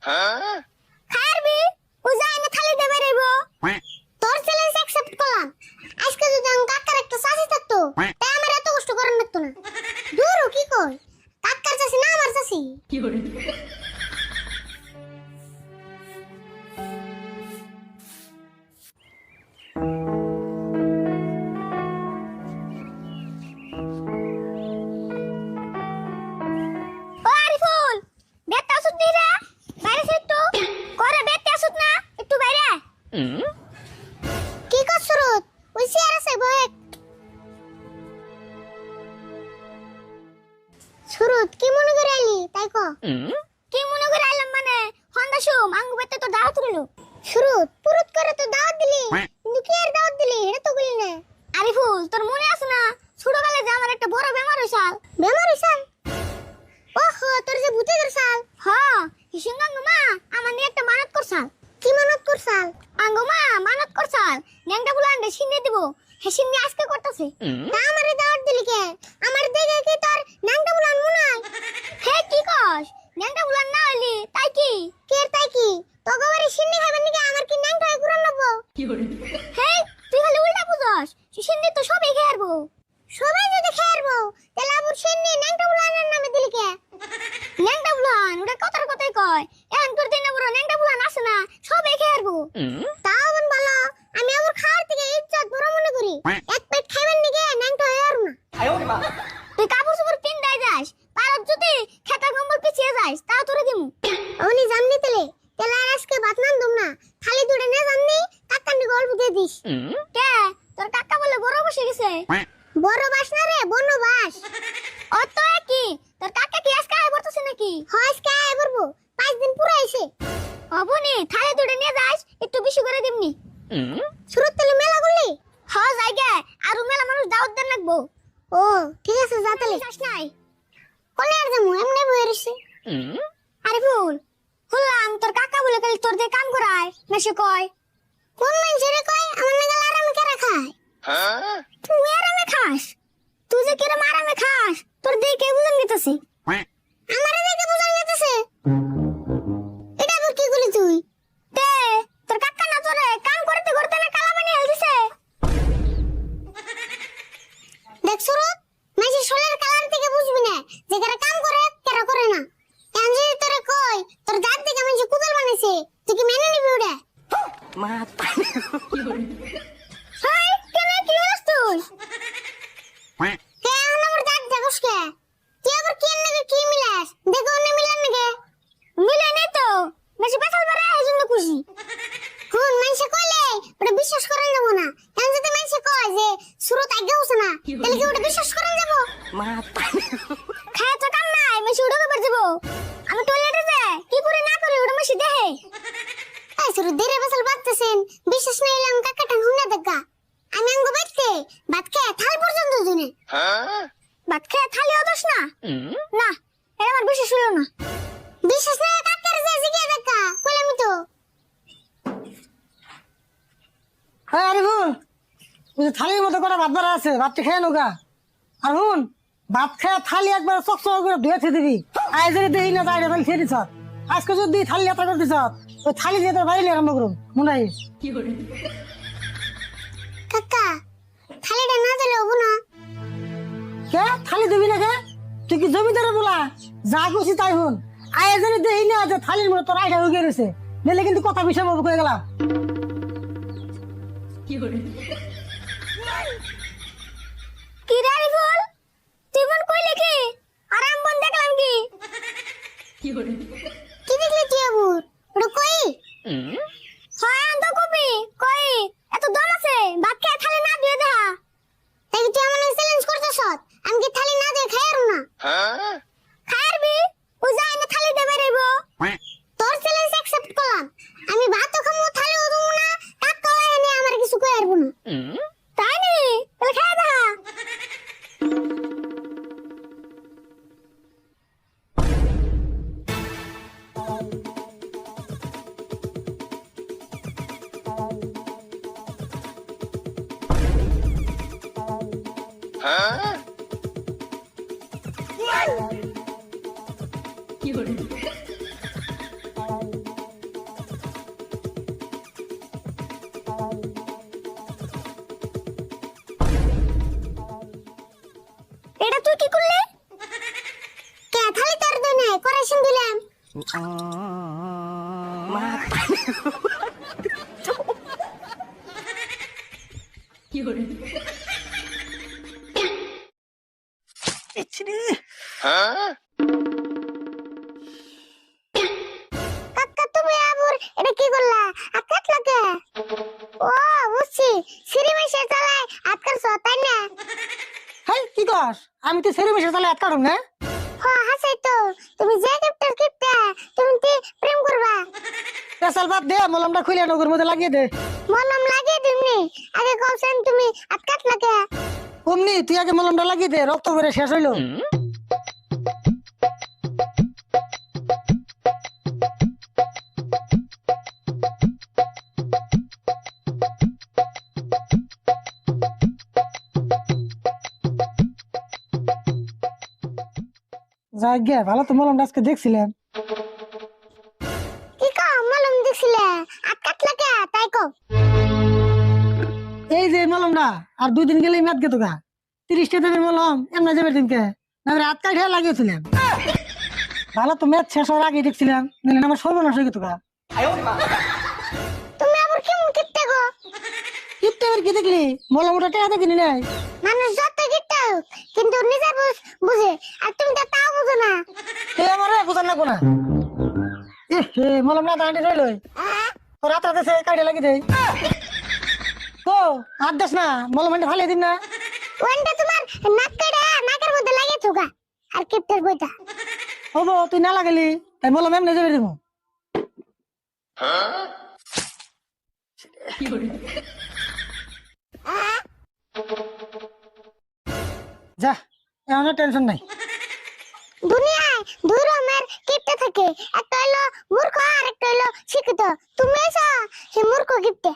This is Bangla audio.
খারবি ও যায় না থালি দেবে রেবো তোর চ্যালেঞ্জ অ্যাকসেপ্ট করলাম আজকে যদি আমি কাকার একটা চাচি থাকতো তাই আমার এত কষ্ট করার লাগতো না দূর কি কই কাকার চাচি না আমার চাচি কি করে কি করছরত ওই চেয়ার আছে বয় সুরত কি মনে করে আইলি তাই কো কি মনে করে আইলাম মানে হন্দা শুম আঙ্গু বেতে তো দাওয়াত দিল সুরত পুরুত করে তো দাওয়াত দিলি কিন্তু কি আর দাওয়াত দিলি এটা তো বলি না আরিফুল তোর মনে আছে না ছোটবেলায় যে আমার একটা বড় বেমার হইছাল ওহো তোর যে ভূতে ধরছাল হ্যাঁ হিসুঙ্গাঙ্গ মা আমার নিয়ে একটা মানত করছাল কি মানত করছাল আঙ্গো মা মানত করছাল ন্যাংটা বুলান্ডে ছিনে দিব হে ছিনে আজকে করতেছে তা আমারে দাওয়াত দিলি কে আমার দেখে কি তোর ন্যাংটা বুলান মনে হয় হে কি কস ন্যাংটা বুলান না হইলি তাই কি তো গবারে ছিনে খাবেন নাকি আমার কি ন্যাংটা হই কুরান লাগবো কি করে হে তুই খালি উল্টা বুঝছস ছিনে তো সবাই খেয়ারবো সবাই যদি খেয়ারবো তাহলে আবুর ছিনে ন্যাংটা বুলানের নামে দিলি কে ন্যাংটা বুলান ওটা কথাই কয় এখন তোর দিনে বড় ন্যাংটা বুলান আছে না সবাই খেয়ারবো তাও মন ভালো আমি আমার খাওয়ার থেকে ইজ্জত বড় মনে করি এক পেট খাইবেন নাকি ন্যাংটা হই আর না তুই কাপড় চোপড় পিন দাই যাস পারত যদি খেতা কম্বল পিছিয়ে যাস তাও তোরে দিমু ওনি জাননি তেলে আর আজকে ভাত নান দম না খালি দুড়ে না জাননি কাকান্ডি গল্প দিয়ে দিস কে তোর কাকা বলে বড় বসে গেছে বড় বাস না রে বনবাস অত কি তোর কাকা কি আজকে আয় বলতেছে নাকি হয় আজকে আয় বলবো 5 দিন পুরো আইছে অবনি থালে দুড়ে নিয়ে যাস একটু বেশি করে দিমনি শুরু তেলে মেলা করলি হ্যাঁ জায়গা আর মেলা মানুষ দাওয়াত দেন লাগবো ও ঠিক আছে যা তাহলে যাস নাই কোলে আর যামু এমনি বই রইছে আরে ফুল হলাম তোর কাকা বলে কাল তোর দিয়ে কাম করায় মেশে কয় কোন মানুষের কয় আমার নাগাল আরামে কেরা খায় হ্যাঁ তুই আরামে খাস তুই যে কিরম আরামে খাস তোর দেখে বুঝন গেতেছে আমারে দেখে বুঝন গেতেছে এটা আবার কি করলি তুই তে তোর কাকা না তোরে কাম করতে করতে না কালা বানিয়ে দিছে দেখ সুরত মাঝে সোলার কালার থেকে বুঝবি না যে কারা কাম করে কারা করে না কেন যে তোরে কই তোর দাঁত থেকে মাঝে কুদল বানাইছে তুই কি মেনে নিবি ওটা মা হাই কেন কি হস তুই কে আমার দাঁত দেখোস কে তুই আবার কি নাকি কি মিলাস দেখো না মিলান নাকি মিলে নাই তো বেশি পেছাল পারে এজন্য খুশি কোন মানুষে কইলে ওটা বিশ্বাস করেন যাব না কেন যদি মানুষে কয় যে সুরত আগে হচ্ছে না তাহলে কি ওটা বিশ্বাস করেন যাব মা খায় তো কাম নাই মেশি উড়ে কবার যাব আমি টয়লেটে যাই কি করে না করে ওটা মেশি দেহে এই সুরত দেরে পেছাল বাঁধতেছেন বিশ্বাস না এলাম কাকাটা হুঙ্গা দেখা আমি আঙ্গো বাইতে ভাত খেয়ে থাল পর্যন্ত দিনে হ্যাঁ ভাত খেয়ে থালিও দোষ না না এটা আমার বিশ্বাস হলো না বিশ্বাস না কাকার যে জিগে দেখা কইলাম তো হ্যাঁ আরিফুল ওই থালির মতো করে ভাত বাড়া আছে ভাতটা খেয়ে নোগা আর হুন ভাত খেয়ে থালি একবার চকচক করে ধুয়ে থে দিবি আজ যদি দেই না তাই তাহলে খেয়ে দিছ আজকে যদি থালি যাত্রা করে দিছ ওই থালি দিয়ে তোর বাইরে আরম্ভ করুন মনে হয় কি করে কাকা থালিটা না দিলে হবো না কে থালি দিবি না কে তুই কি জমিদারে বলা যা খুশি তাই হুন আয় যদি দেই না যে থালির মতো তোর আইডা হয়ে গেছে নিলে কিন্তু কথা বিষয় বলবো কয়ে গেলাম কি করে কি রে আরিফুল তুই মন কইলে কি আরাম বন দেখলাম কি করে কি দেখলি তুই আবুর ওটা কই হয় আন্ত কবি কই এত দম আছে ভাত খেয়ে থালি না দিয়ে দেখা তাই তুই আমাকে চ্যালেঞ্জ করছস আমি কি থালি না দিয়ে খাইরু না হ্যাঁ খাইরবি ও যায় না থালি দেবে রেবো তোর চ্যালেঞ্জ অ্যাকসেপ্ট করলাম আমি ভাতও খামু থালিও দেবো না কাকা এনে আমার কিছু কইরবো না তাই নি তাহলে খাই দেখা কি করে কাকা তুমি আবার এটা কি করলা হাত কাটলা কে ও বুঝছি সিঁড়ি মেশে চালায় হাত কাটছো তাই না হাই কি কর আমি তো সেরে মিশে তাহলে হাত কাটুম না হাসাই তো তুমি যে গিফটের গিফটে তুমি কি প্রেম করবা পেশাল বাদ দে মলমটা খুলে নগর মধ্যে লাগিয়ে দে মলম লাগিয়ে দিমনি আগে কইছেন তুমি হাত কাটলা কে অমনি তুই আগে মলমটা লাগিয়ে দে রক্ত করে শেষ হইলো যাই গে ভালো তো মলমটা আজকে দেখছিলাম কি কও মলম দিছিলে হাত কাটলা কে তাই কও এই যে মলমটা আর 2 দিন গেলেই মেদ গে তোকা 30টা দেবের মলম এমন যাবে দিনকে না হাত কাটে লাগিয়েছিলাম ভালো তো মেদ শেষ হওয়ার আগে দেখছিলাম নাহলে আমার সর্বনাশ হয়ে গেত তুমি আবার কেমন কিপটে গো কিপটে আবার কি দেখলি মলমটা টেকা কিনি নাই মানুষ যত কিপটে হোক, কিন্তু নিজের বুঝে আর তুমি তো তাও বুঝো না এ আমার বুঝান না কোনা এ মলম না দাঁড়িয়ে রইল তোর রাত রাতে কাটে লাগি দেই তো হাত দেস না মলম ভালো দিন না ওইটা তোমার নাক কেটে নাকের মধ্যে লাগিয়ে থুকা আর কিপটের বইটা হবো তুই না লাগালি তাই মলম এমনি যাবে দেবো যা এমন টেনশন নাই দুনিয়ায় দুই রকমের কিপটে থাকে একটা হলো মূর্খ আর একটা হলো শিক্ষিত তুমি এসো সে মূর্খ কিপটে